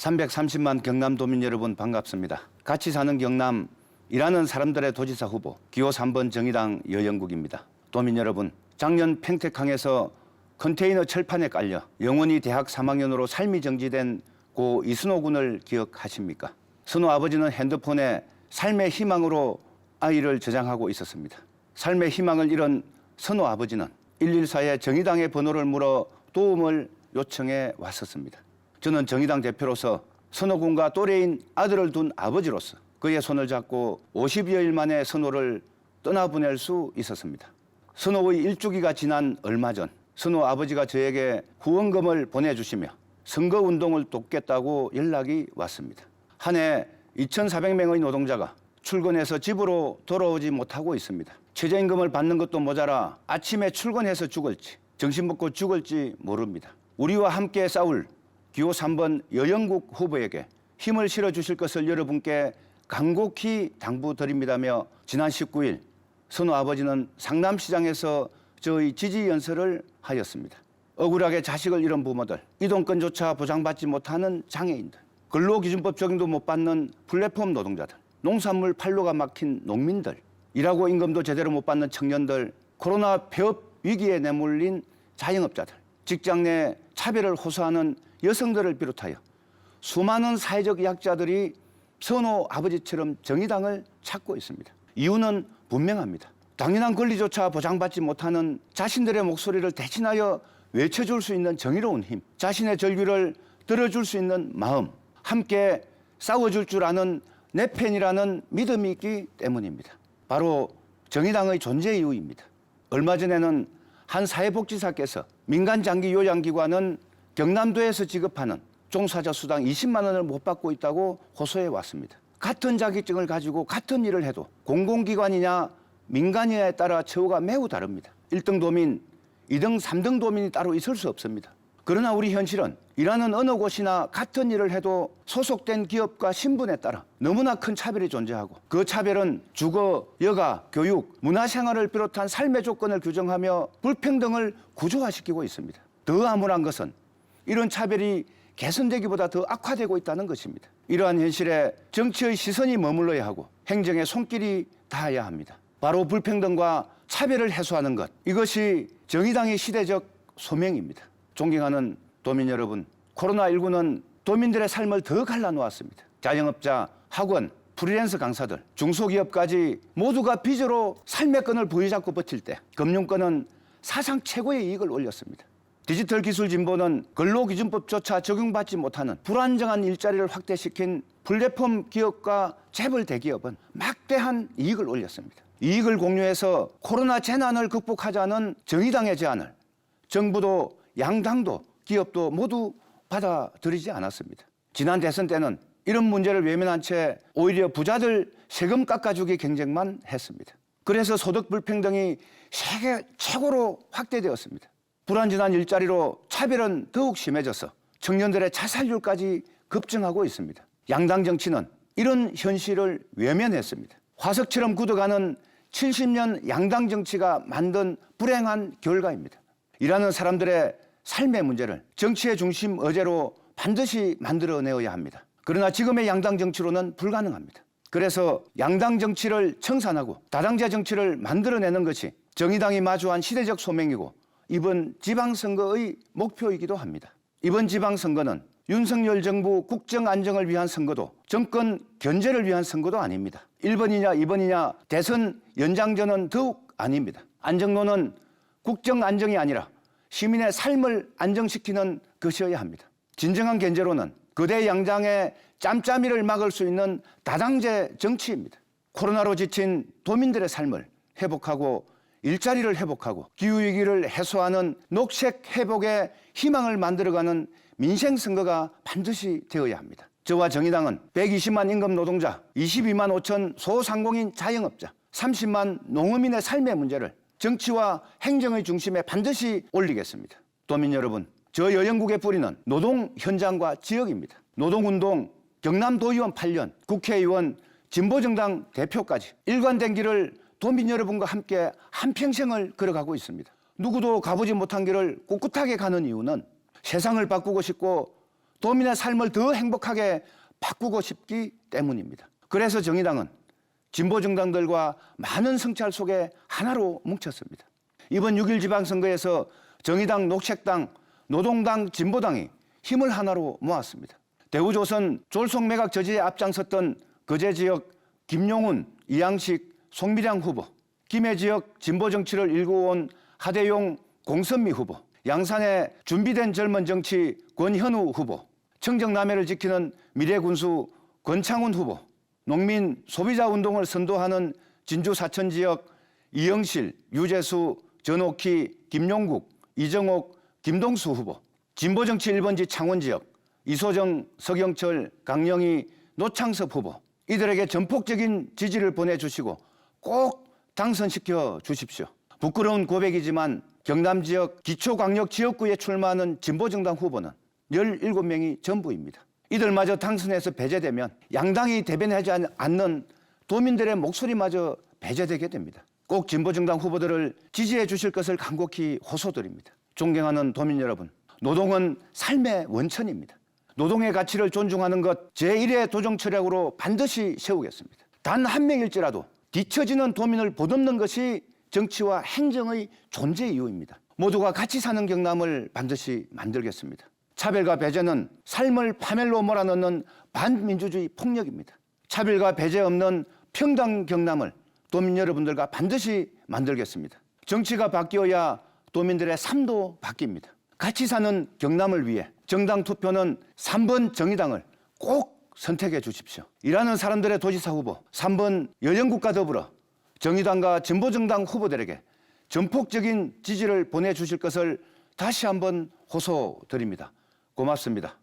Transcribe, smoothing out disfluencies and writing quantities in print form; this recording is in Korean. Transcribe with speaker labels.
Speaker 1: 330만 경남도민 여러분 반갑습니다. 같이 사는 경남 일하는 사람들의 도지사 후보 기호 3번 정의당 여영국입니다. 도민 여러분, 작년 평택항에서 컨테이너 철판에 깔려 영원히 대학 3학년으로 삶이 정지된 고 이순호 군을 기억하십니까? 순호 아버지는 핸드폰에 삶의 희망으로 아이를 저장하고 있었습니다. 삶의 희망을 잃은 선호 아버지는 114에 정의당의 번호를 물어 도움을 요청해 왔었습니다. 저는 정의당 대표로서 선호 군과 또래인 아들을 둔 아버지로서 그의 손을 잡고 50여일 만에 선호를 떠나보낼 수 있었습니다. 선호의 일주기가 지난 얼마 전 선호 아버지가 저에게 후원금을 보내주시며 선거운동을 돕겠다고 연락이 왔습니다. 한 해 2,400명의 노동자가 출근해서 집으로 돌아오지 못하고 있습니다. 최저임금을 받는 것도 모자라 아침에 출근해서 죽을지 점심 먹고 죽을지 모릅니다. 우리와 함께 싸울 기호 3번 여영국 후보에게 힘을 실어주실 것을 여러분께 간곡히 당부드립니다며 지난 19일 선호 아버지는 상남시장에서 저희 지지 연설을 하였습니다. 억울하게 자식을 잃은 부모들, 이동권조차 보장받지 못하는 장애인들, 근로기준법 적용도 못 받는 플랫폼 노동자들, 농산물 판로가 막힌 농민들, 일하고 임금도 제대로 못 받는 청년들, 코로나 폐업 위기에 내몰린 자영업자들, 직장 내 차별을 호소하는 여성들을 비롯하여 수많은 사회적 약자들이 선호 아버지처럼 정의당을 찾고 있습니다. 이유는 분명합니다. 당연한 권리조차 보장받지 못하는 자신들의 목소리를 대신하여 외쳐줄 수 있는 정의로운 힘, 자신의 절규를 들어줄 수 있는 마음, 함께 싸워줄 줄 아는 내 편이라는 믿음이 있기 때문입니다. 바로 정의당의 존재 이유입니다. 얼마 전에는 한 사회복지사께서 민간장기 요양기관은 경남도에서 지급하는 종사자 수당 20만 원을 못 받고 있다고 호소해 왔습니다. 같은 자격증을 가지고 같은 일을 해도 공공기관이냐 민간이냐에 따라 처우가 매우 다릅니다. 1등 도민, 2등, 3등 도민이 따로 있을 수 없습니다. 그러나 우리 현실은 일하는 어느 곳이나 같은 일을 해도 소속된 기업과 신분에 따라 너무나 큰 차별이 존재하고 그 차별은 주거, 여가, 교육, 문화생활을 비롯한 삶의 조건을 규정하며 불평등을 구조화시키고 있습니다. 더 암울한 것은 이런 차별이 개선되기보다 더 악화되고 있다는 것입니다. 이러한 현실에 정치의 시선이 머물러야 하고 행정의 손길이 닿아야 합니다. 바로 불평등과 차별을 해소하는 것, 이것이 정의당의 시대적 소명입니다. 존경하는 도민 여러분, 코로나19는 도민들의 삶을 더 갈라놓았습니다. 자영업자, 학원, 프리랜서 강사들, 중소기업까지 모두가 빚으로 삶의 끈을 부여잡고 버틸 때 금융권은 사상 최고의 이익을 올렸습니다. 디지털 기술 진보는 근로기준법조차 적용받지 못하는 불안정한 일자리를 확대시킨 플랫폼 기업과 재벌 대기업은 막대한 이익을 올렸습니다. 이익을 공유해서 코로나 재난을 극복하자는 정의당의 제안을 정부도 양당도 기업도 모두 받아들이지 않았습니다. 지난 대선 때는 이런 문제를 외면한 채 오히려 부자들 세금 깎아주기 경쟁만 했습니다. 그래서 소득 불평등이 세계 최고로 확대되었습니다. 불안정한 일자리로 차별은 더욱 심해져서 청년들의 자살률까지 급증하고 있습니다. 양당 정치는 이런 현실을 외면했습니다. 화석처럼 굳어가는 70년 양당 정치가 만든 불행한 결과입니다. 일하는 사람들의 삶의 문제를 정치의 중심 의제로 반드시 만들어내어야 합니다. 그러나 지금의 양당 정치로는 불가능합니다. 그래서 양당 정치를 청산하고 다당제 정치를 만들어내는 것이 정의당이 마주한 시대적 소명이고 이번 지방선거의 목표이기도 합니다. 이번 지방선거는 윤석열 정부 국정 안정을 위한 선거도 정권 견제를 위한 선거도 아닙니다. 1번이냐 2번이냐 대선 연장전은 더욱 아닙니다. 안정론은 국정 안정이 아니라 시민의 삶을 안정시키는 것이어야 합니다. 진정한 견제로는 거대 양당의 짬짬이를 막을 수 있는 다당제 정치입니다. 코로나로 지친 도민들의 삶을 회복하고 일자리를 회복하고 기후위기를 해소하는 녹색 회복의 희망을 만들어가는 민생선거가 반드시 되어야 합니다. 저와 정의당은 120만 임금 노동자, 22만 5천 소상공인 자영업자, 30만 농어민의 삶의 문제를 정치와 행정의 중심에 반드시 올리겠습니다. 도민 여러분, 저 여영국의 뿌리는 노동 현장과 지역입니다. 노동운동, 경남도의원 8년, 국회의원, 진보정당 대표까지 일관된 길을 도민 여러분과 함께 한평생을 걸어가고 있습니다. 누구도 가보지 못한 길을 꿋꿋하게 가는 이유는 세상을 바꾸고 싶고 도민의 삶을 더 행복하게 바꾸고 싶기 때문입니다. 그래서 정의당은 진보 정당들과 많은 성찰 속에 하나로 뭉쳤습니다. 이번 6.1 지방선거에서 정의당, 녹색당, 노동당, 진보당이 힘을 하나로 모았습니다. 대우조선 졸속매각 저지에 앞장섰던 거제 지역 김용훈, 이양식, 송미량 후보, 김해 지역 진보 정치를 일구어온 하대용, 공선미 후보, 양산의 준비된 젊은 정치 권현우 후보, 청정남해를 지키는 미래군수 권창훈 후보, 농민 소비자 운동을 선도하는 진주 사천 지역 이영실, 유재수, 전옥희, 김용국, 이정옥, 김동수 후보, 진보정치 1번지 창원 지역 이소정, 서경철, 강영희, 노창섭 후보, 이들에게 전폭적인 지지를 보내주시고 꼭 당선시켜 주십시오. 부끄러운 고백이지만 경남 지역 기초광역 지역구에 출마하는 진보정당 후보는 17명이 전부입니다. 이들마저 당선해서 배제되면 양당이 대변하지 않는 도민들의 목소리마저 배제되게 됩니다. 꼭 진보정당 후보들을 지지해 주실 것을 간곡히 호소드립니다. 존경하는 도민 여러분, 노동은 삶의 원천입니다. 노동의 가치를 존중하는 것 제1의 도정철학으로 반드시 세우겠습니다. 단 한 명일지라도 뒤처지는 도민을 보듬는 것이 정치와 행정의 존재 이유입니다. 모두가 같이 사는 경남을 반드시 만들겠습니다. 차별과 배제는 삶을 파멸로 몰아넣는 반민주주의 폭력입니다. 차별과 배제 없는 평등 경남을 도민 여러분들과 반드시 만들겠습니다. 정치가 바뀌어야 도민들의 삶도 바뀝니다. 같이 사는 경남을 위해 정당 투표는 3번 정의당을 꼭 선택해 주십시오. 일하는 사람들의 도지사 후보 3번 여영국과 더불어 정의당과 진보정당 후보들에게 전폭적인 지지를 보내주실 것을 다시 한번 호소드립니다. 고맙습니다.